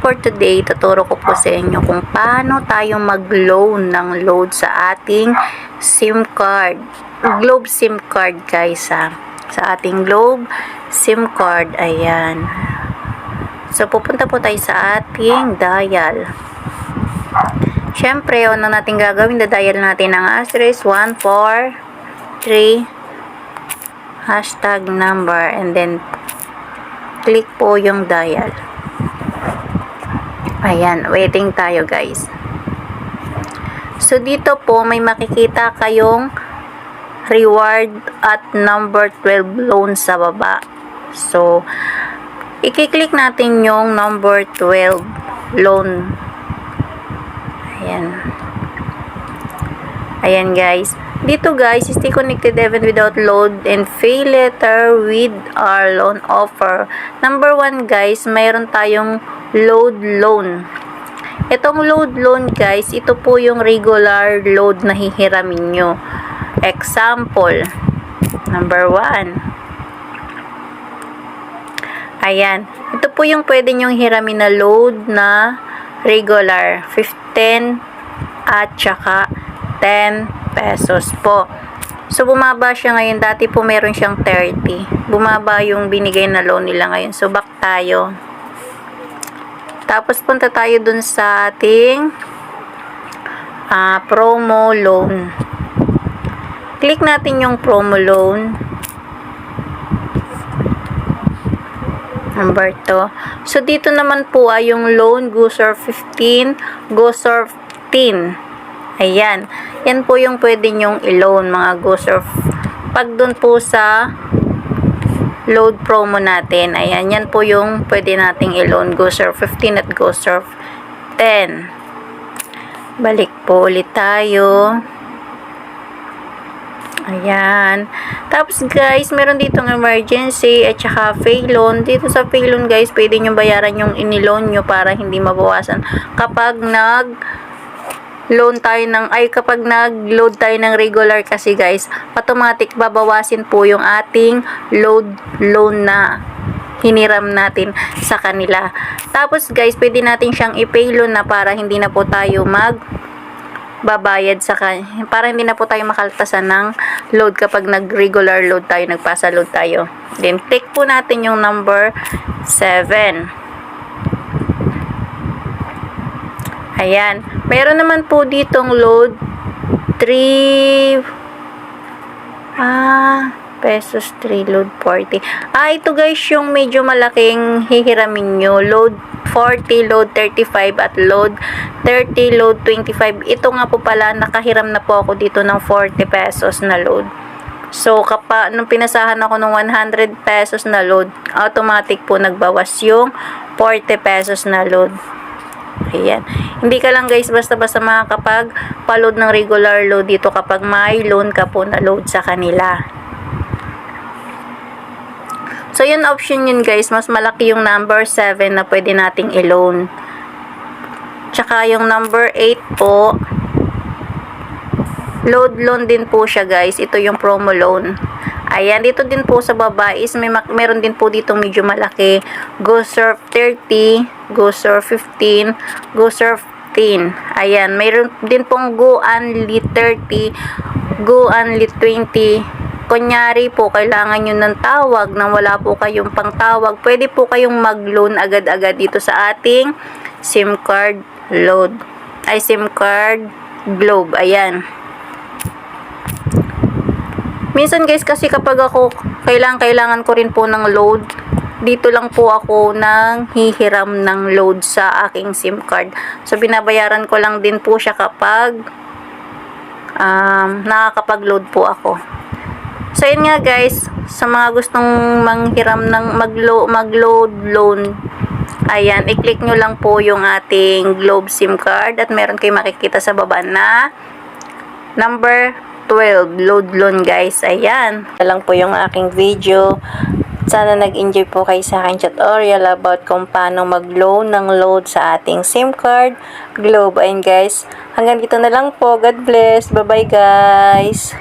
for today, tuturo ko po sa inyo kung paano tayo mag-loan ng load sa ating SIM card. Globe SIM card guys ha. Sa ating Globe SIM card. Ayan. So, pupunta po tayo sa ating dial. Siyempre, ano natin gagawin? Dial natin ang *143 hashtag number and then click po yung dial. Ayan, waiting tayo guys. So, dito po may makikita kayong reward at number 12 loan sa baba. So, i-click natin yung number 12 loan. Ayan. Ayan guys. Dito guys, stay connected even without load and pay later with our loan offer. Number 1 guys, mayroon tayong load loan. Itong load loan guys, ito po yung regular load na hihiramin nyo. Example, number 1. Ayan. Ito po yung pwede nyong hiramin na load na regular. 15 at saka 10 pesos po. So, bumaba siya ngayon. Dati po meron siyang 30. Bumaba yung binigay na loan nila ngayon. So, back tayo. Tapos, punta tayo dun sa ating promo loan. Click natin yung promo loan. Number 2. So, dito naman po ay yung loan GoSurf 15, GoSurf 10. Ayan. Yan po yung pwede nyong i-loan mga GoSurf. Pag dun po sa load promo natin. Ayan. Yan po yung pwede nating i-loan. GoSurf 15 at GoSurf 10. Balik po ulit tayo. Ayan. Tapos guys, meron ditong emergency at saka pay loan. Dito sa pay loan guys, pwede nyo bayaran yung iniloan nyo para hindi mabawasan. Kapag kapag nag-load tayo ng regular kasi guys, automatic babawasin po yung ating load loan na hiniram natin sa kanila. Tapos guys, pwede natin siyang i-pay loan na para hindi na po tayo babayad sa kanya, para hindi na po tayo makaltasan ng load kapag nag-regular load tayo, nagpasa load tayo. Then, click po natin yung number 7. Ayan. Meron naman po ditong load 3 pesos 3 load 40. Ito guys yung medyo malaking hihiramin nyo. Load 40, load 35 at load 30, load 25. Ito nga po pala, nakahiram na po ako dito ng 40 pesos na load. So, nung pinasahan ako ng 100 pesos na load, automatic po nagbawas yung 40 pesos na load. Ayan. Hindi ka lang guys basta-basta makakapag-load ng regular load dito kapag may loan ka po na load sa kanila. So, yun option yun guys. Mas malaki yung number 7 na pwede nating i-loan. Tsaka yung number 8 po, load loan din po siya guys. Ito yung promo loan. Ayan, dito din po sa baba is meron din po dito medyo malaki. GoSurf 30, GoSurf 15, GoSurf 10. Ayan, meron din pong GoOnly 30, GoOnly 20. Kunyari po, kailangan nyo ng tawag nang wala po kayong pangtawag, pwede po kayong mag-loan agad-agad dito sa ating SIM card load. SIM card Globe. Ayan. Minsan guys, kasi kapag ako kailangan ko rin po ng load, dito lang po ako nang hihiram ng load sa aking SIM card. So, binabayaran ko lang din po siya kapag nakakapag-load po ako. So, yun nga guys, sa mga gustong manghiram ng mag-load loan, ayan, i-click nyo lang po yung ating Globe SIM card at meron kayo makikita sa baba na number 12, load loan guys. Ayan. Ito lang po yung aking video. Sana nag-enjoy po kayo sa aking tutorial about kung paano mag-loan ng load sa ating SIM card Globe. Ayan guys, hanggang dito na lang po. God bless. Bye bye guys.